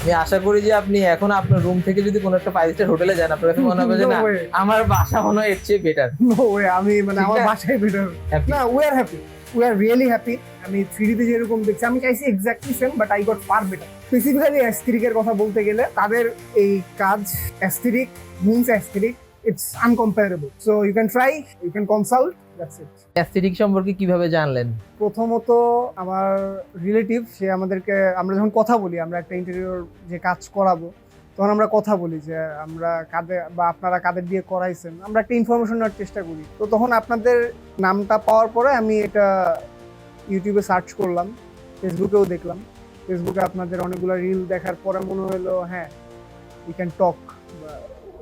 আমি আশা করি যে আপনি এখন আপনার রুম থেকে যদি কোনো একটা 5 স্টার হোটেলে যান, আপনার কাছে মনে হবে যে No না, way. আমার বাসা মনে হয় এর চেয়ে বেটার। নো ওয়ে, আমি মানে ঠিক আমার না? বাসায় বেটার। Happy? না, উই আর রিয়েলি হ্যাপি। আমি 3D তে যেরকম দেখছি আমি চাইছি exactly same, but I got far better. Specifically অ্যাস্থেটিকের কথা বলতে গেলে তাদের এই কাজ Aesthetic means Aesthetic, it's uncomparable. So you can try, you can consult, that's it. Aesthetic সম্পর্কে কিভাবে জানলেন? প্রথমত আমার রিলেটিভ, সে আমাদেরকে, আমরা যখন কথা বলি, আমরা একটা ইন্টেরিয়র যে কাজ করাবো তখন আমরা কথা বলি যে আমরা কাদের বা আপনারা কাদের দিয়ে করাইছেন, আমরা একটা ইনফরমেশন নেওয়ার চেষ্টা করি। তো তখন আপনাদের নামটা পাওয়ার পরে আমি এটা ইউটিউবে সার্চ করলাম, ফেসবুকেও দেখলাম। ফেসবুকে আপনাদের অনেকগুলো রিল দেখার পরে মনে হলো হ্যাঁ, we can talk,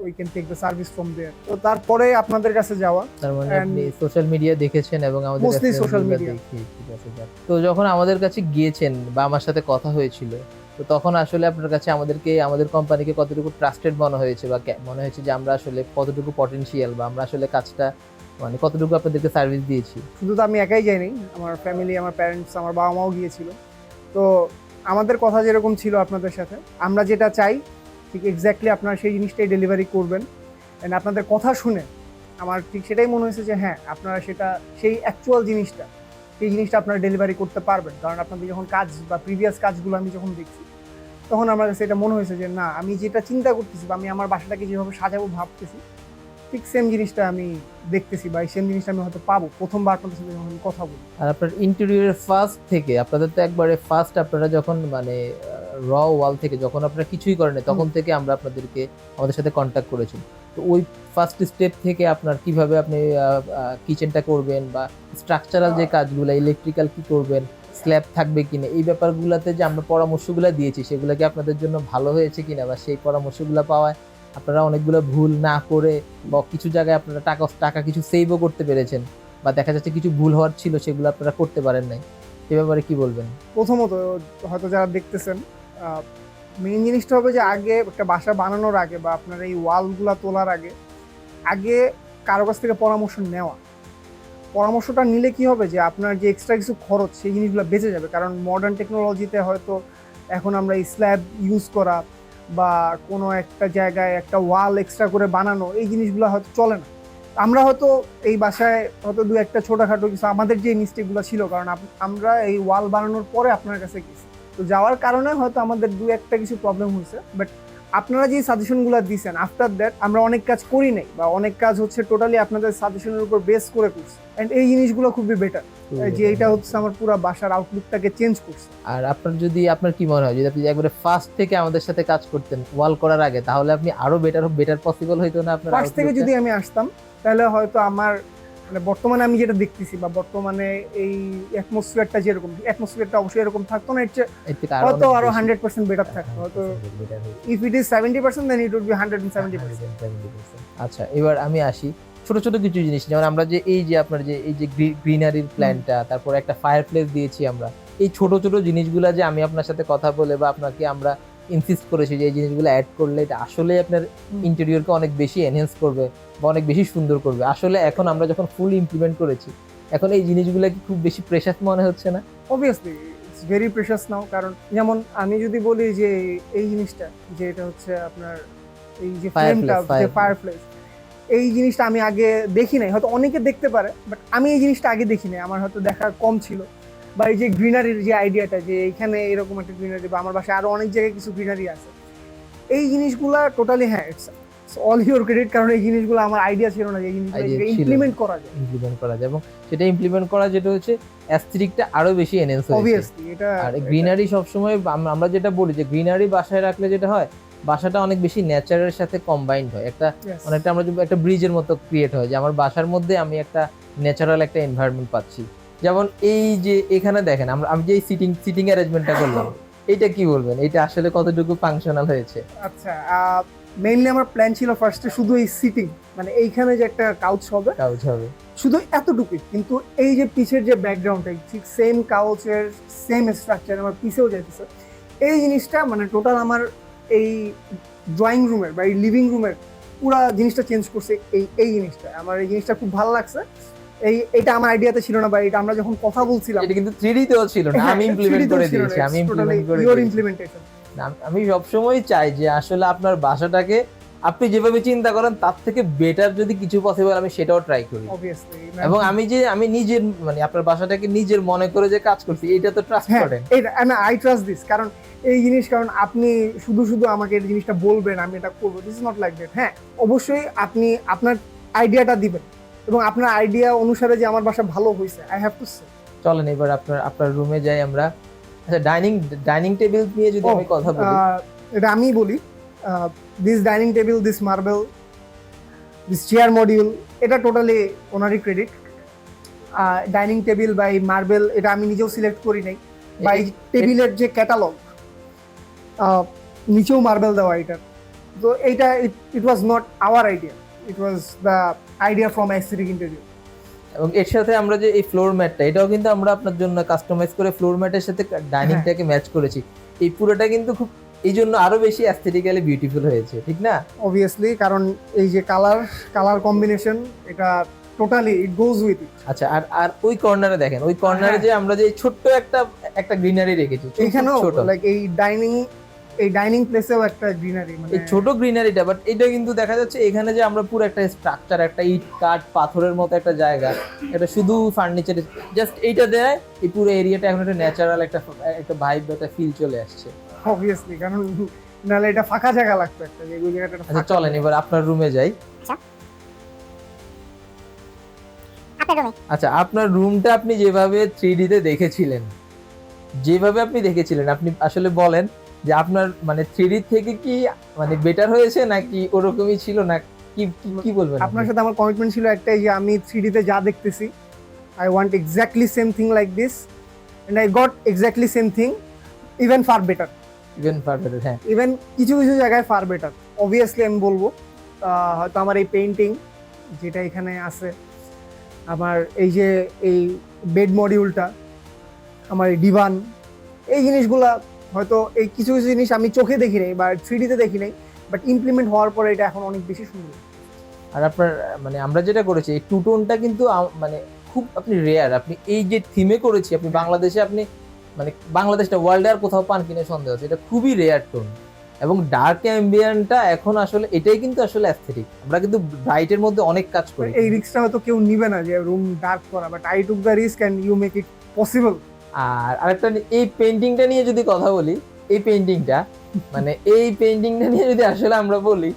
we can take the service from there. তো তারপরে আপনাদের কাছে যাওয়া। তার মানে And আপনি সোশ্যাল মিডিয়া দেখেছেন এবং আমাদের Mostly reference social গুলো media. দেখে, ঠিক আছে যাক। তো যখন আমাদের কাছে গিয়েছেন বা আমার সাথে কথা হয়েছিল, তো তখন আসলে আপনার কাছে আমাদেরকে, আমাদের কোম্পানিকে কতটুকু ট্রাস্টেড মনে হয়েছে বা মনে হয়েছে যে আমরা আসলে কতটুকু পটেনশিয়াল বা আমরা আসলে কাজটা মানে কতটুকু আপনাদেরকে সার্ভিস দিয়েছি? শুধু তো আমি একাই যাইনি, আমার ফ্যামিলি, আমার প্যারেন্টস, আমার বাবা মাও গিয়েছিল। তো আমাদের কথা যেরকম ছিল আপনাদের সাথে, আমরা যেটা চাই ঠিক এক্স্যাক্টলি আপনারা সেই জিনিসটাই ডেলিভারি করবেন। অ্যান্ড আপনাদের কথা শুনে আমার ঠিক সেটাই মনে হয়েছে যে হ্যাঁ, আপনারা সেটা, সেই অ্যাকচুয়াল জিনিসটা, সেই জিনিসটা আপনারা ডেলিভারি করতে পারবেন। কারণ আপনাদের যখন কাজ বা প্রিভিয়াস কাজগুলো আমি যখন দেখছি, তখন আমার কাছে এটা মনে হয়েছে যে না, আমি যেটা চিন্তা করতেছি বা আমি আমার বাসাটাকে যেভাবে সাজাবো ভাবতেছি, ঠিক সেম জিনিসটা আমি দেখতেছি বা সেম জিনিসটা আমি হয়তো পাবো প্রথমবার আপনাদের সাথে যখন আমি কথা বলি। আর আপনার ইন্টেরিয়রের ফার্স্ট থেকে আপনাদের তো একবারে ফার্স্ট, আপনারা যখন মানে র ওয়াল থেকে যখন আপনারা কিছুই করেন তখন থেকে আমরা আপনাদেরকে আমাদের সাথে কন্ট্যাক্ট করেছি। তো ওই ফার্স্ট স্টেপ থেকে আপনার কিভাবে আপনি কিচেনটা করবেন বা স্ট্রাকচারাল যে কাজগুলো, ইলেকট্রিক্যাল কি করবেন, স্ল্যাব থাকবে কিনা, এই ব্যাপারগুলোতে যে আমরা পরামর্শগুলো দিয়েছি সেগুলো কি আপনাদের জন্য ভালো হয়েছে কিনা, বা সেই পরামর্শগুলো পাওয়ায় আপনারা অনেকগুলো ভুল না করে বা কিছু জায়গায় আপনারা টাকা টাকা কিছু সেভও করতে পেরেছেন, বা দেখা যাচ্ছে কিছু ভুল হওয়ার ছিল সেগুলো আপনারা করতে পারেন নাই, এ ব্যাপারে কি বলবেন? প্রথমত হয়তো যারা দেখতেছেন, মেইন জিনিসটা হবে যে আগে একটা বাসা বানানোর আগে বা আপনার এই ওয়ালগুলা তোলার আগে আগে কারো কাছ থেকে পরামর্শ নেওয়া। পরামর্শটা নিলে কি হবে যে আপনার যে এক্সট্রা কিছু খরচ সেই জিনিসগুলো বেঁচে যাবে। কারণ মডার্ন টেকনোলজিতে হয়তো এখন আমরা এই স্ল্যাব ইউজ করা বা কোনো একটা জায়গায় একটা ওয়াল এক্সট্রা করে বানানো, এই জিনিসগুলো হয়তো চলে না। আমরা হয়তো এই বাসায় হয়তো দু একটা ছোটোখাটো কিছু আমাদের যে মিস্টেকগুলো ছিল, কারণ আমরা এই ওয়াল বানানোর পরে আপনার কাছে গেছি, তো যাওয়ার কারণে হয়তো আমাদের দু একটা কিছু প্রবলেম হয়েছে। বাট আপনারা যে সাজেশনগুলো দিয়েছেন, আফটার দ্যাট আমরা অনেক কাজ করি নাই বা অনেক কাজ হচ্ছে টোটালি আপনাদের সাজেশনের উপর বেস করে করছি। অ্যান্ড এই জিনিসগুলো খুবই বেটার, যে এটা হচ্ছে আমার পুরো বাসার আউটলুকটাকে চেঞ্জ করছে। আর আপনার যদি, আপনার কি মনে হয় যদি আপনি একবারে ফার্স্ট থেকে আমাদের সাথে কাজ করতেন ওয়াল করার আগে, তাহলে আপনি আরো বেটার পসিবল হইতো না আপনার? ফার্স্ট থেকে যদি আমি আসতাম তাহলে হয়তো আমার মানে বর্তমানে আমি যেটা দেখতেছি বা বর্তমানে এই অ্যাটমসফিয়ারটা যেরকম, অ্যাটমসফিয়ারটা অবশ্যই এরকম থাকতো না, হয়তো আরো 100% বেটার থাকতো। হয়তো if it is 70% then it would be 170%। আচ্ছা, এবার আমি আসি ছোট ছোট কিছু জিনিস, যেমন আমরা যে এই যে আপনার যে এই যে গ্রিনারির প্ল্যানটা, তারপর একটা ফায়ার প্লেস দিয়েছি আমরা, এই ছোট ছোট জিনিসগুলা যে আমি আপনার সাথে কথা বলে বা আপনাকে আমরা ইনসিস্ট করেছি যে এই জিনিসগুলো অ্যাড করলে এটা আসলে আপনার ইন্টেরিয়রকে অনেক বেশি এনহ্যান্স করবে বা অনেক বেশি সুন্দর করবে, আসলে এখন আমরা যখন ফুল ইমপ্লিমেন্ট করেছি, এখন এই জিনিসগুলো কি খুব বেশি প্রেশাস মনে হচ্ছে না? অবভিয়াসলি ইটস ভেরি প্রেশাস নাও। কারণ যেমন আমি যদি বলি যে এই জিনিসটা, যে এটা হচ্ছে আপনার এই যে ফ্লেমটা, যে ফায়ারপ্লেস, এই জিনিসটা আমি আগে দেখি নাই। হয়তো অনেকে দেখতে পারে, বাট আমি এই জিনিসটা আগে দেখি নাই, আমার হয়তো দেখা কম ছিল। বা এই যে গ্রিনারির যে আইডিয়াটা, যে এইখানে এরকম একটা গ্রিনারি বা আমার বাসায় আরো অনেক জায়গায় কিছু গ্রিনারি আছে, এই জিনিসগুলা টোটালি হ্যাঁ, ইটস অল ইউর ক্রেডিট। কারণ এই জিনিসগুলো আমার আইডিয়া ছিল না যে এই জিনিসগুলো ইমপ্লিমেন্ট করা যায় এবং সেটা ইমপ্লিমেন্ট করা যেটা হচ্ছে অ্যাস্থেটিকটা আরো বেশি এনহ্যান্স হয়েছে। অবভিয়াসলি এটা, আর গ্রিনারি সবসময় আমরা যেটা বলি যে গ্রিনারি বাসায় রাখলে যেটা হয়, বাসাটা অনেক বেশি নেচারের সাথে কম্বাইন্ড হয়, একটা অনেকটা আমরা একটা ব্রিজের মতো ক্রিয়েট হয় যে আমার বাসার মধ্যে আমি একটা ন্যাচারাল একটা এনভায়রনমেন্ট পাচ্ছি। যেমন এই যে এখানে দেখেন আমি যে সিটিং অ্যারেঞ্জমেন্টটা করলাম, এটা কি বলবেন, এটা আসলে কতটুকু ফাংশনাল হয়েছে? আচ্ছা, মেইনলি আমার প্ল্যান ছিল ফার্স্টে শুধু এই সিটিং, মানে এইখানে যে একটা কাউচ হবে শুধু এতটুকুই, কিন্তু এই যে পিছের যে ব্যাকগ্রাউন্ডটা ঠিক সেম কাউচের সেম স্ট্রাকচার আমার পিছেও যাইতেছে। এই জিনিসটা মানে টোটাল আমার এই ড্রয়িং রুমের বা এই লিভিং রুমের পুরা জিনিসটা চেঞ্জ করছে। এই জিনিসটা আমার, এই জিনিসটা খুব ভালো লাগছে। এইটা আমার আইডিয়াতে ছিল না, বা এটা আমরা যখন কথা বলছিলাম, এটা কিন্তু 3D তেও ছিল না, আমি ইমপ্লিমেন্ট করে দিয়েছি, আমি ইমপ্লিমেন্ট করে ইওর ইমপ্লিমেন্টেশন। আমি সবসময় চাই যে আসলে আপনার বাসাটাকে আপনি যেভাবে চিন্তা করেন তার থেকে বেটার যদি কিছু পসিবল আমি সেটাও ট্রাই করি। অবভিয়াসলি। এবং আমি নিজের মানে আপনার বাসাটাকে নিজের মনে করে যে কাজ করছি এটা তো ট্রাস্ট করেন। আই ট্রাস্ট দিস, কারণ এই জিনিস, কারণ আপনি শুধু শুধু আমাকে এই জিনিসটা বলবেন আমি এটা করবো, this is not like that. হ্যাঁ, অবশ্যই আপনি আপনার আইডিয়াটা দিবেন এবং আপনার আইডিয়া অনুসারে যে আমার বাসা ভালো হয়েছে, আই হ্যাভ টু সে। চলেন এবার আপনার রুমে যাই আমরা। আচ্ছা, ডাইনিং টেবিল নিয়ে যদি আমি কথা বলি, এটা আমি বলি, this dining table, this marble, this chair module, এটা টোটালি ওনারই credit. Dining table by marble, এটা আমি নিজেও সিলেক্ট করি নাই। বাই টেবিলের যে ক্যাটালগ, নিচেও মার্বেল দেওয়া এটা, তো এইটা it was not our idea, it was the idea from Aesthetic Interior. এবং এর সাথে আমরা যে এই ফ্লোর ম্যাটটা, এটাও কিন্তু আমরা আপনার জন্য কাস্টমাইজ করে ফ্লোর ম্যাটের সাথে ডাইনিংটাকে ম্যাচ করেছি। এই পুরোটা কিন্তু খুব এই জন্য আরো বেশি অ্যাস্থেটিক্যালি বিউটিফুল হয়েছে, ঠিক না? অবভিয়াসলি, কারণ এই যে কালার কম্বিনেশন, এটা totally it goes with it. আচ্ছা, আর ওই কর্নারে দেখেন, ওই কর্নারে যে আমরা যে ছোট্ট একটা গ্রিনারি রেখেছি, এখানেও লাইক এই ডাইনিং প্লেসেও একটা গ্রিনারি, মানে এই ছোট গ্রিনারিটা, বাট এটা কিন্তু দেখা যাচ্ছে এখানে যে আমরা পুরো একটা স্ট্রাকচার, একটা ইট কাঠ পাথরের মতো একটা জায়গা, এটা শুধু ফার্নিচার জাস্ট এইটা দেয়, এই পুরো এরিয়াটা এখন একটা ন্যাচারাল একটা ভাইব, একটা ফিল চলে আসছে। অবভিয়াসলি, কারণ নাহলে এটা ফাঁকা জায়গা লাগতো একটা, যে ওই জায়গাটা। আচ্ছা চলেন এবার আপনার রুমে যাই। আচ্ছা, আপনার রুমটা আপনি যেভাবে 3D তে দেখেছিলেন, আপনি আসলে বলেন যে আপনার মানে 3D থেকে কি মানে বেটার হয়েছে নাকি ওরকমই ছিল, না কি বলবেন? আপনার সাথে আমার কমিটমেন্ট ছিল একটাই, যে আমি 3D তে যা দেখতেছি, I want exactly same thing like this, and I got exactly same thing, even far better. হ্যাঁ, ইভেন কিছু কিছু জায়গায় ফার বেটার। অবভিয়াসলি আমি বলবো, হয়তো আমার এই পেইন্টিং যেটা এখানে আছে, আমার এই বেড মডিউলটা, আমার এই ডিভান, এই জিনিসগুলা হয়তো এই কিছু কিছু জিনিস আমি চোখে দেখি নাই বা 3D তে দেখি নাই, বাট ইমপ্লিমেন্ট হওয়ার পরে এটা এখন অনেক বেশি সুন্দর। আর আপনার মানে আমরা যেটা করেছি এই টু টোনটা কিন্তু মানে খুব আপনি রেয়ার, আপনি এই যে থিমে করেছি, আপনি বাংলাদেশে আপনি মানে বাংলাদেশটা ওয়ার্ল্ডে আর কোথাও পান কিনা সন্দেহ আছে, এটা খুবই রেয়ার টোন। এবং ডার্ক অ্যাম্বিয়েন্টটা এখন আসলে এটাই কিন্তু আসলে অ্যাস্থেটিক, আমরা কিন্তু ব্রাইটের মধ্যে অনেক কাজ করি। এই রিস্কটা হয়তো কেউ নিবে না যে রুম ডার্ক করা, but I took the risk and you make it possible. আর আরেকটা, এই পেইন্টিংটা নিয়ে যদি কথা বলি, এই পেইন্টিংটা নিয়ে যদি আসলে আমরা বলি,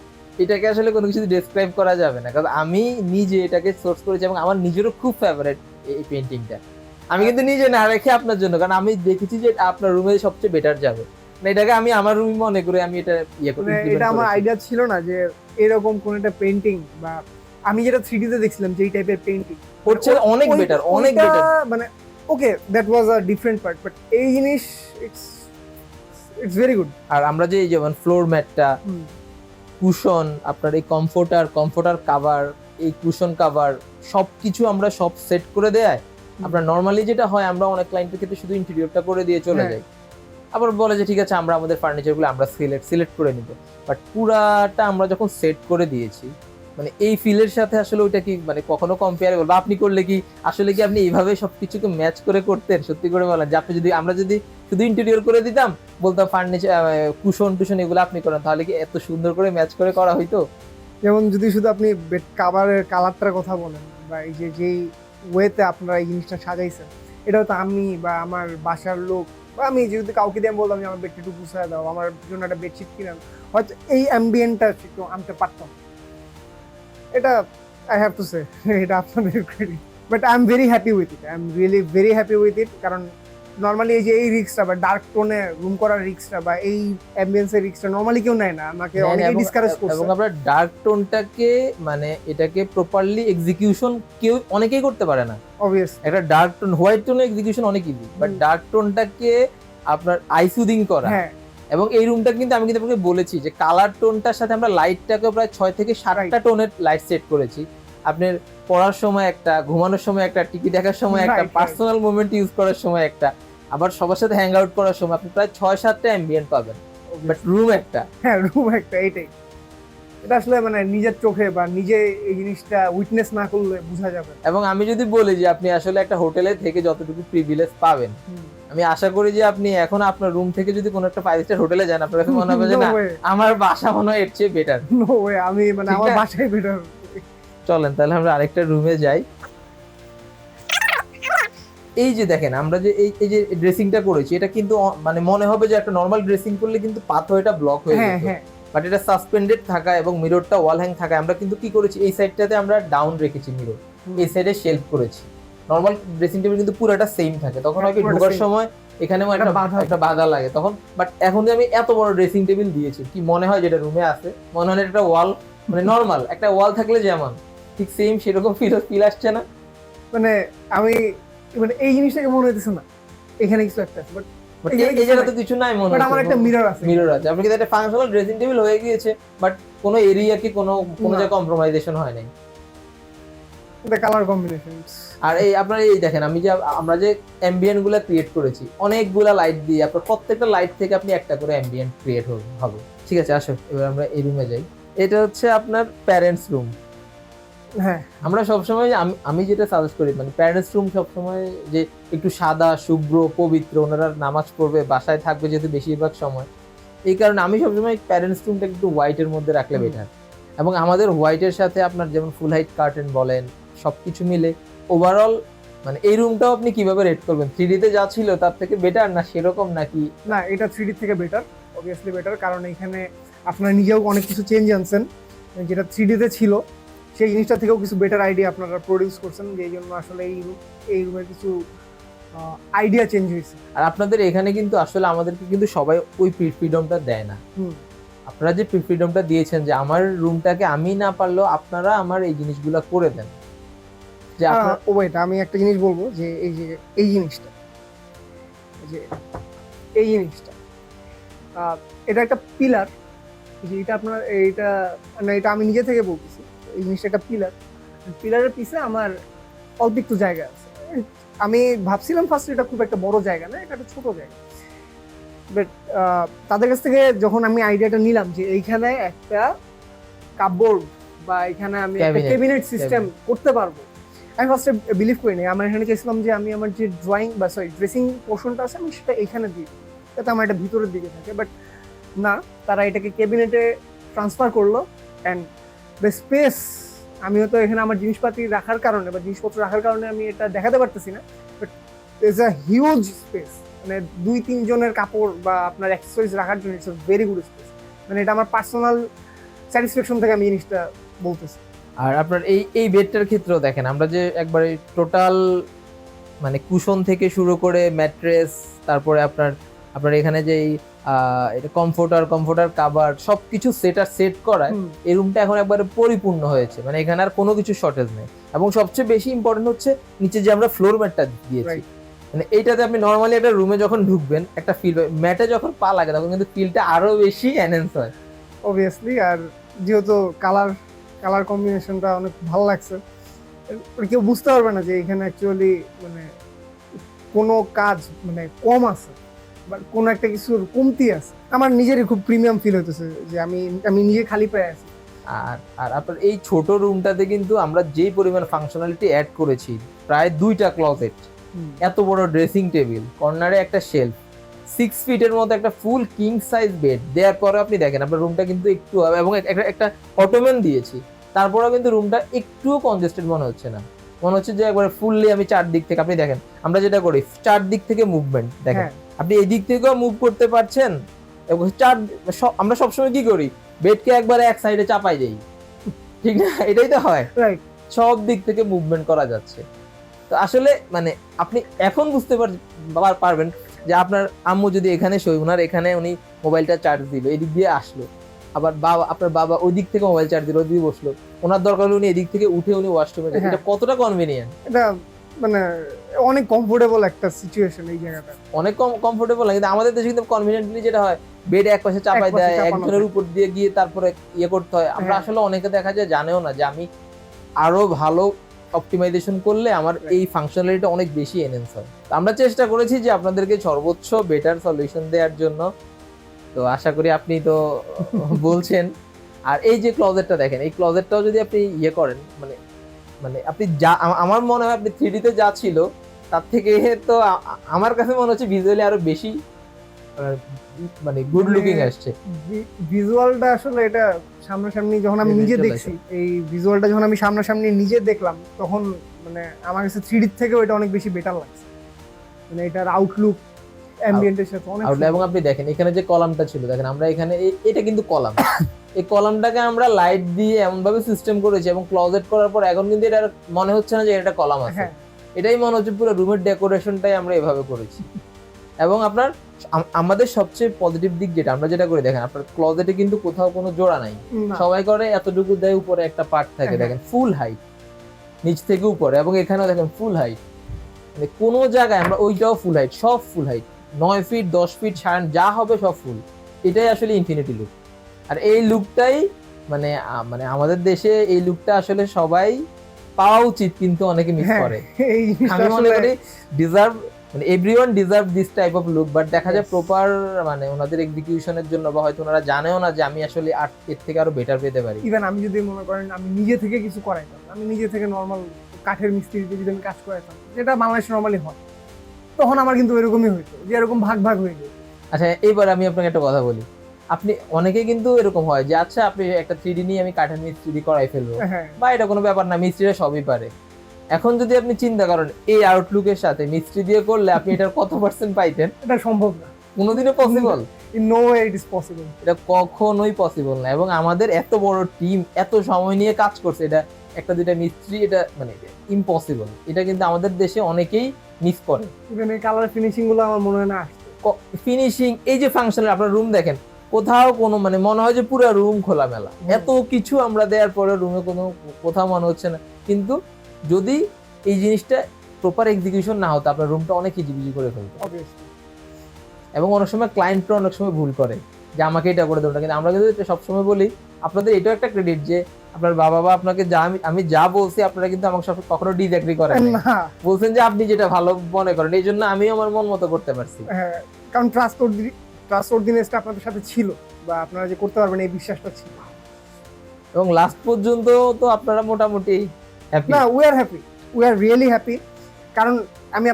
এটাকে আসলে কোনো কিছু ডেসক্রাইব করা যাবে না, কারণ আমি নিজে এটাকে সোর্স করেছি এবং আমার নিজেরও খুব ফেভারিট এই পেইন্টিংটা। আমি কিন্তু নিজে না রেখে আপনার জন্য, কারণ আমি দেখেছি যে আপনার রুমে সবচেয়ে বেটার যাবে, এটাকে আমি আমার রুমে মনে করে আমি এটা এটা আমার আইডিয়া ছিল না যে এরকম কোন একটা পেইন্টিং, বা আমি যেটা 3D তে দেখছিলাম যে এই টাইপের পেইন্টিং হচ্ছে অনেক বেটার, মানে okay, that was a different part, but এই জিনিস ইটস ভেরি গুড। আর আমরা যে যেমন ফ্লোর ম্যাটটা, কুশন, আপনার এই কমফোর্টার কাভার, এই কুশন কাভার সবকিছু আমরা সব সেট করে দেয়। আপনার নরমালি যেটা হয়, আমরা অনেক ক্লায়েন্টের ক্ষেত্রে শুধু ইন্টেরিয়রটা করে দিয়ে চলে যাই, আবার বলে যে ঠিক আছে আমরা আমাদের ফার্নিচারগুলো আমরা সিলেক্ট করে নিব, বাট পুরাটা আমরা যখন সেট করে দিয়েছি, মানে এই ফিলের সাথে আসলে ওইটা কি মানে কখনো কম্পেয়ারেবল? বা আপনি করলে কি আসলে কি আপনি এইভাবে সবকিছুকে ম্যাচ করে করতেন? সত্যি করে বলেন যে আমরা যদি শুধু ইন্টেরিয়র করে দিতাম, বলতাম ফার্নিচার কুশন এগুলো আপনি করেন, তাহলে কি এত সুন্দর করে ম্যাচ করে করা হইতো? যেমন যদি শুধু আপনি বেড কাভারের কালারটার কথা বলেন, বা এই যেই ওয়েতে আপনারা এই জিনিসটা সাজাইছেন, এটা হয়তো আমি বা আমার বাসার লোক, বা আমি যদি কাউকে দিয়ে বললাম যে আমার বেডটা একটু গুছায় দাও, আমার জন্য একটা বেডশিট কিনেন, হয়তো এই অ্যাম্বিয়েন্টটা একটু আনতে পারতাম। এটা আই হ্যাভ টু সে, এটা আপনাদের credit, but I am very happy with it, I am really very happy with it. কারণ নর্মালি এই যে এই রিস্কটা বা ডার্ক টোনে রুম করার রিস্কটা বা এই অ্যাম্বিয়েন্সের রিস্কটা নর্মালি কেউ নেয় না, আমাকে অনেকেই ডিসকারেজ করছে। এবং আমরা ডার্ক টোনটাকে মানে এটাকে প্রপারলি এক্সিকিউশন অনেকেই করতে পারে না। অবভিয়াসলি একটা ডার্ক টোন, হোয়াইট টোনের এক্সিকিউশন অনেক ইজি, বাট ডার্ক টোনটাকে আপনার আই সুদিং করা। হ্যাঁ, এবং এই রুমটা কিন্তু আমি কিন্তু আপনাকে বলেছি যে কালার টোনটার সাথে আমরা লাইটটাকে প্রায় 6 থেকে 7টা টোনের লাইট সেট করেছি। আপনার পড়ার সময় একটা, ঘুমানোর সময় একটা, টিভি দেখার সময় একটা, পার্সোনাল মোমেন্ট ইউজ করার সময় একটা, আবার সবার সাথে হ্যাং আউট করার সময় আপনি প্রায় 6-7টা অ্যাম্বিয়েন্ট পাবেন, বাট রুম একটা। হ্যাঁ, রুম একটা, এটাই। এটা আসলে মানে নিজের চোখে বা নিজে এই জিনিসটা উইটনেস না করলে বোঝা যাবে না। এবং আমি যদি বলি যে আপনি আসলে একটা হোটেলে থেকে যতটুকু প্রিভিলেজ পাবেন, আমি আশা করি যে আপনি এখন আপনার রুম থেকে যদি কোনো একটা 5 স্টার হোটেলে যান, আপনার কাছে মনে হবে যে না, আমার বাসা মনে হয় এর চেয়ে বেটার। নো ওয়ে, আমি মানে ঠিক আমার না? বাসায় বেটার। চলেন তাহলে আমরা আরেকটা রুমে যাই। এই যে দেখেন আমরা যে এই যে ড্রেসিংটা করেছি, এটা কিন্তু মানে মনে হবে যে একটা নর্মাল ড্রেসিং করলে কিন্তু পাথরটা ব্লক হয়ে হ্যাঁ যেত, হ্যাঁ, বাট এটা সাসপেন্ডেড থাকা এবং মিররটা ওয়াল হ্যাং থাকা। আমরা কিন্তু কি করেছি, এই সাইডটাতে আমরা ডাউন রেখেছি মিরর, এই সাইডে শেলফ করেছি। নর্মাল ড্রেসিং টেবিল কিন্তু পুরোটা সেম থাকে, তখন হয় কি পুরোটা ঢোকার same। সময় এখানে একটা বাধা লাগে তখন। বাট এখন যে আমি এত বড় ড্রেসিং টেবিল দিয়েছি, কি মনে হয় যেটা রুমে আছে, মনে হয় একটা ওয়াল, মানে নর্মাল একটা ওয়াল থাকলে যেমন ঠিক সেম সেরকম ফিল আসছে না? মানে আমি মানে এই জিনিসটাকে মনে হইতেছে না এখানে কিছু একটা আছে, বাট বাট এই জায়গায় তো কিছু নাই মনে বাট হচ্ছে। আমার একটা মিরর আছে। মিরর আছে, আপনি কিন্তু একটা ফাংশনাল ড্রেসিং টেবিল হয়ে গিয়েছে, বাট কোনো এরিয়া কি কোনো না। জায়গায় কম্প্রোমাইজেশন হয় নাই। এটা কালার কম্বিনেশনস। আর এই আপনারা এই দেখেন, আমরা যে অ্যাম্বিয়েন্ট গুলা ক্রিয়েট করেছি অনেকগুলা লাইট দিয়ে, আপনার প্রত্যেকটা লাইট থেকে আপনি একটা করে অ্যাম্বিয়েন্ট ক্রিয়েট হবে। ঠিক আছে, আসো এবার আমরা এই রুমে যাই। এটা হচ্ছে আপনার প্যারেন্টস রুম। হ্যাঁ, আমরা সবসময় আমি যেটা সাজেস্ট করি, মানে প্যারেন্টস রুম সবসময় যে একটু সাদা শুভ্র পবিত্র, ওনারা নামাজ পড়বে বাসায় থাকবে যেহেতু বেশিরভাগ সময়, এই কারণে আমি সবসময় প্যারেন্টস রুমটা একটু হোয়াইটের মধ্যে রাখলে বেটার। এবং আমাদের হোয়াইটের সাথে আপনার যেমন ফুল হাইট কার্টেন বলেন সবকিছু মিলে ওভারঅল মানে এই রুমটাও আপনি কিভাবে রেট করবেন? 3D তে যা ছিল তার থেকে বেটার না সেরকম নাকি? না এটা 3D থেকে বেটার, অবভিয়াসলি বেটার, কারণ এখানে আপনারা নিজেও অনেক কিছু চেঞ্জ আনছেন, যেটা 3D তে ছিল সেই জিনিসটা থেকেও কিছু বেটার আইডিয়া আপনারা প্রডিউস করছেন, যেই জন্য আসলে এই রুমের কিছু আইডিয়া চেঞ্জ হয়েছে। আর আপনাদের এখানে কিন্তু আসলে আমাদেরকে কিন্তু সবাই ওই ফ্রিডমটা দেয় না। আপনারা যে ফ্রিডমটা দিয়েছেন যে আমার রুমটাকে আমি না পারলেও আপনারা আমার এই জিনিসগুলো করে দেন, যে আপনার ওয়েট, আমি একটা জিনিস বলবো যে এই জিনিসটা যে এই জিনিসটা এটা একটা পিলার, যে এটা আপনার এইটা না, এটা আমি নিজে থেকে বলতেছি, এই জিনিসটা একটা পিলারের পিছে আমার অল্প একটু জায়গা আছে। আমি ভাবছিলাম ফার্স্ট এটা খুব একটা বড় জায়গা না, এটা একটা ছোট জায়গা, বাট তাদের কাছ থেকে যখন আমি আইডিয়াটা নিলাম যে এইখানে একটা কাপবোর্ড বা এখানে আমি একটা ক্যাবিনেট সিস্টেম করতে পারবো, আমি ফার্স্টে বিলিভ করিনি। আমার এখানে চেয়েছিলাম যে আমি আমার যে ড্রয়িং বা ড্রেসিং পোর্শনটা আছে আমি সেটা এখানে দিই, যাতে আমার এটা ভিতরের দিকে থাকে, বাট না, তারা এটাকে ক্যাবিনেটে ট্রান্সফার করলো। অ্যান্ড দ্য স্পেস, আমি হয়তো এখানে আমার জিনিসপাতি রাখার কারণে বা জিনিসপত্র রাখার কারণে আমি এটা দেখাতে পারতেছি না, but it's a huge space, মানে 2-3 জনের কাপড় বা আপনার অ্যাক্সেসরিজ রাখার জন্য it's a very good space. মানে এটা আমার পার্সোনাল স্যাটিসফ্যাকশন থেকে আমি জিনিসটা বলতেছি। আর আপনার এই বেডটার ক্ষেত্রেও দেখেন, আমরা যে একবারে টোটাল মানে কুশন থেকে শুরু করে ম্যাট্রেস, তারপরে আপনার এখানে যে এটা কমফোর্টার কাভার সবকিছু সেট করায় এই রুমটা এখন একবারে পরিপূর্ণ হয়েছে, মানে এখানে আর কোনো কিছু শর্টেজ নেই। এবং সবচেয়ে বেশি ইম্পর্টেন্ট হচ্ছে নিচে যে আমরা ফ্লোর ম্যাটটা দিয়েছি, মানে এইটাতে আপনি নর্মালি একটা রুমে যখন ঢুকবেন একটা ফিল, ম্যাটে যখন পা লাগে তখন কিন্তু ফিলটা আরো বেশি এনহ্যান্স হয় অবভিয়াসলি। আর যেহেতু কালার কম্বিনেশনটা অনেক ভালো লাগছে, কেউ বুঝতে পারবে না যে এখানে অ্যাকচুয়ালি মানে কোনো কাজ মানে কম আছে বা কোনো একটা কিছুর কমতি আছে। আমার নিজেরই খুব প্রিমিয়াম ফিল হইতেছে যে আমি নিজে খালি পেয়ে আছি। আর আপনার এই ছোট রুমটাতে কিন্তু আমরা যেই পরিমাণ ফাংশনালিটি অ্যাড করেছি, প্রায় 2টা ক্লজেট, এত বড় ড্রেসিং টেবিল, কর্নারে একটা শেলফ, 6 ফিটের মতো একটা ফুল কিং সাইজ বেড দেওয়ার পরে আপনি দেখেন আপনার রুমটা কিন্তু একটু, এবং একটা অটোমেন দিয়েছি, তারপরেও কিন্তু রুমটা একটুও কনজেস্টেড মনে হচ্ছে না। মনে হচ্ছে যে একবারে ফুললি আমি চারদিক থেকে, আপনি দেখেন আমরা যেটা করি চারদিক থেকে মুভমেন্ট দেখেন, আপনি এই দিক থেকেও মুভ করতে পারছেন। এবং আমরা সবসময় কি করি, বেডকে একবারে এক সাইডে চাপাই দেই, ঠিক না? এটাই তো হয়, সব দিক থেকে মুভমেন্ট করা যাচ্ছে। তো আসলে মানে আপনি এখন বুঝতে পারবেন যে আপনার আম্মু যদি এখানে শোয়, ওনার এখানে উনি মোবাইলটা চার্জ দিল, এদিক দিয়ে আসলো, আবার আপনার বাবা ওই দিক থেকে মোবাইল চার্জ দিল, ওই দিকে বসলো, ওনার দরকার হলে উনি এদিক থেকে উঠে উনি ওয়াশরুমে যান। এটা কতটা কনভিনিয়েন্ট, এটা মানে অনেক কমফোর্টেবল একটা সিচুয়েশন এই জায়গাটা, অনেক কমফোর্টেবল। কিন্তু আমাদের দেশে কিন্তু কনভিনিয়েন্টলি যেটা হয়, বেড এক পাশে চাপাই দেয়, একজনের উপর দিয়ে গিয়ে তারপরে ইয়ে করতে হয়। আমরা আসলে অনেকে দেখা যায় জানেও না যে আমি আরো ভালো অপটিমাইজেশন করলে আমার এই ফাংশনালিটিটা অনেক বেশি এনহ্যান্স হয়। আমরা চেষ্টা করেছি যে আপনাদেরকে সর্বোচ্চ বেটার সলিউশন দেওয়ার জন্য। তো আশা করি আপনি তো বলছেন আর এই যে ক্লোজেটটা দেখেন, এই ক্লোজেটটাও যদি আপনি ইয়ে করেন, মানে মানে আপনি যা আমার মনে হয় আপনি 3D তে যা ছিল তার থেকে তো আমার কাছে মনে হচ্ছে ভিজুয়ালি আরো বেশি মানে গুড লুকিং আসছে। ভিজুয়ালটা আসলে এটা সামনাসামনি যখন আমি নিজে দেখছি, এই ভিজুয়ালটা যখন আমি সামনাসামনি নিজে দেখলাম, তখন মানে আমার কাছে 3D থেকেও এটা অনেক বেশি বেটার লাগছে। মানে এটার আউটলুক অ্যাম্বিয়েন্টের সাথে অনেক আউটলাইন। এবং আপনি দেখেন এখানে যে কলামটা ছিল, দেখেন আমরা এখানে এটা কিন্তু কলাম, এই কলামটাকে আমরা লাইট দিয়ে এমন ভাবে সিস্টেম করেছি এবং ক্লোজেট করার পর এখন কিন্তু এটা মনে হচ্ছে না যে এটা কলাম আছে, হ্যাঁ, এটাই মনে হচ্ছে পুরো রুমের ডেকোরেশনটাই আমরা এভাবে করেছি। এবং আপনার আমাদের সবচেয়ে পজিটিভ দিক যেটা আমরা যেটা করে দেখেন, আপনার ক্লোজেটে কিন্তু কোথাও কোনো জোড়া নাই, না, সবাই করে এতটুকু দেয়, উপরে একটা পার্ট থাকে, হ্যাঁ। দেখেন ফুল হাইট নিচ থেকে উপরে, এবং এখানেও দেখেন ফুল হাইট, মানে কোনো জায়গায় আমরা ওইটাও ফুল হাইট, সব ফুল হাইট, 9 ফিট 10 ফিট যা হবে সব ফুল, এটাই আসলে ইনফিনিটি লুক। আর এই লুকটাই মানে মানে আমাদের দেশে এই লুকটা আসলে সবাই পাওয়া উচিত, কিন্তু অনেকে মিস হ্যাঁ, করে। এই জিনিসটা আমি মনে আসলে করি ডিজার্ভ, মানে everyone deserve this type of look, but দেখা যায় প্রপার মানে ওনাদের এক্সিকিউশনের জন্য বা হয়তো ওনারা জানেও না যে আমি আসলে এর থেকে আরো বেটার পেতে পারি। ইভেন আমি যদি মনে করেন আমি নিজে থেকে কিছু করাইতাম, আমি নিজে থেকে নর্মাল কাঠের মিস্ত্রিতে যদি আমি কাজ করাইতাম, যেটা বাংলাদেশে নর্মালি হয়, তখন আমার কিন্তু এরকমই হইতো, যে এরকম ভাগ ভাগ হয়ে যেত। আচ্ছা, এইবার আমি আপনাকে একটা কথা বলি, আপনি অনেকে কিন্তু এরকম হয় যে আচ্ছা আপনি একটা 3D নিয়ে আমি কাঠের মিস্ত্রি করাই ফেলবো, হ্যাঁ, বা এটা কোনো ব্যাপার না, মিস্ত্রিরা সবই পারে। এখন যদি আপনি চিন্তা করেন এই আউটলুকের সাথে মিস্ত্রি দিয়ে করলে আপনি এটার কত পার্সেন্ট পাইতেন? এটা সম্ভব না, কোনোদিনও possible, in no way it is possible. এটা কখনোই পসিবল না। এবং আমাদের এত বড় টিম এত সময় নিয়ে কাজ করছে, এটা একটা দুইটা মিস্ত্রি, এটা মানে ইম্পসিবল। এটা কিন্তু আমাদের দেশে অনেকেই মিস করে। ইভেন এই কালার ফিনিশিং গুলো আমার মনে হয় না আসছে। ফিনিশিং, এই যে ফাংশনাল, আপনার রুম দেখেন, কোথাও কোনো মানে মনে হয় যে পুরো রুম খোলামেলা, এত কিছু আমরা দেওয়ার পরে রুমে কোনো কোথাও মনে হচ্ছে না। কিন্তু যদি এই জিনিসটা প্রপার এক্সিকিউশন না হতো, আপনার রুমটা অনেক হিজিবিজি করে ফেলতো। Obviously. এবং অনেক সময় ক্লায়েন্টরা অনেক সময় ভুল করে যে আমাকে এটা করে দেবো, কিন্তু আমরা কিন্তু এটা সবসময় বলি, আপনাদের এটাও একটা ক্রেডিট যে আপনার বাবা বা আপনাকে যা আমি যা বলছি আপনারা কিন্তু আমাকে সব কখনো ডিসএগ্রি করেন না, না, বলছেন যে আপনি যেটা ভালো মনে করেন, এই জন্য আমি আমার মন মতো করতে পারছি। হ্যাঁ, কারণ ট্রাস্টওয়ার্দিনেসটা আপনাদের সাথে ছিল, বা আপনারা যে করতে পারবেন এই বিশ্বাসটা ছিল। এবং লাস্ট পর্যন্ত তো আপনারা মোটামুটি হ্যাপি। না, উই আর রিয়েলি হ্যাপি। কারণ আমি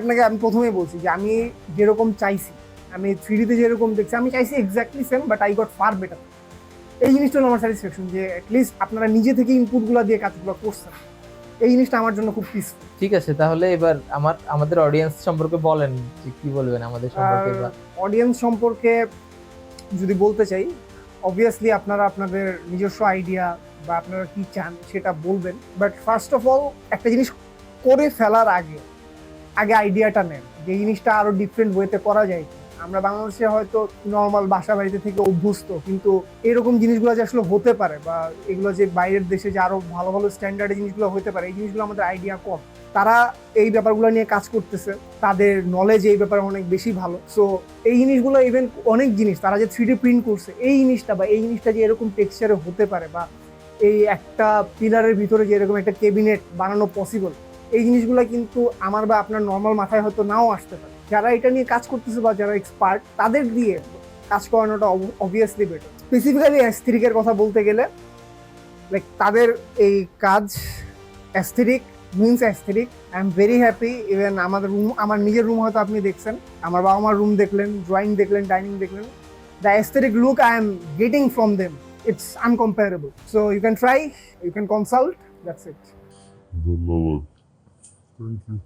প্রথমেই বলছি যে আমি যেরকম চাইছি, আমি 3D তে যেরকম দেখছি, আমি চাইছি exactly same, but I got far better. এই জিনিসটা হলো আমার স্যাটিসফ্যাকশন, যে অ্যাটলিস্ট আপনারা নিজে থেকে ইনপুটগুলো দিয়ে কাজগুলো করছেন। এই জিনিসটা আমার জন্য খুব পিসফুল। ঠিক আছে, তাহলে এবার আমাদের অডিয়েন্স সম্পর্কে বলেন যে কি বলবেন আমাদের সম্পর্কে। বা অডিয়েন্স সম্পর্কে যদি বলতে চাই, অবভিয়াসলি আপনারা আপনাদের নিজস্ব আইডিয়া বা আপনারা কি চান সেটা বলবেন, বাট ফার্স্ট অফ অল একটা জিনিস করে ফেলার আগে আইডিয়াটা নেন যে জিনিসটা আরো ডিফারেন্ট ওয়েতে করা যায় কি। আমরা বাংলাদেশে হয়তো নর্মাল বাসা বাড়িতে থেকে অভ্যস্ত, কিন্তু এরকম জিনিসগুলো যে আসলে হতে পারে, বা এগুলো যে বাইরের দেশে যে আরো ভালো ভালো স্ট্যান্ডার্ডের জিনিসগুলো হতে পারে, এই জিনিসগুলো আমাদের আইডিয়া কম। তারা এই ব্যাপারগুলো নিয়ে কাজ করতেছে, তাদের নলেজ এই ব্যাপারে অনেক বেশি ভালো। সো এই জিনিসগুলো, ইভেন অনেক জিনিস তারা যে 3D প্রিন্ট করছে, এই জিনিসটা যে এরকম টেক্সচারে হতে পারে, বা এই একটা পিলারের ভিতরে যে এরকম একটা ক্যাবিনেট বানানো পসিবল, এই জিনিসগুলো কিন্তু আমার বা আপনার নর্মাল মাথায় হয়তো নাও আসতে পারে। যারা এটা নিয়ে কাজ করতেছে বা যারা এক্সপার্ট, তাদের দিয়ে কাজ করানোটা অবভিয়াসলি বেটার। স্পেসিফিক্যালি অ্যাস্থেটিকের কথা বলতে গেলে, লাইক তাদের এই কাজ aesthetic means aesthetic. I am very happy. Even আমার নিজের রুম হয়তো আপনি দেখছেন, আমার বাবা মার রুম দেখলেন, ড্রয়িং দেখলেন, ডাইনিং দেখলেন, the aesthetic look I am getting from them, it's uncomparable. So you can try, you can consult, that's it. ধন্যবাদ, থ্যাংক ইউ।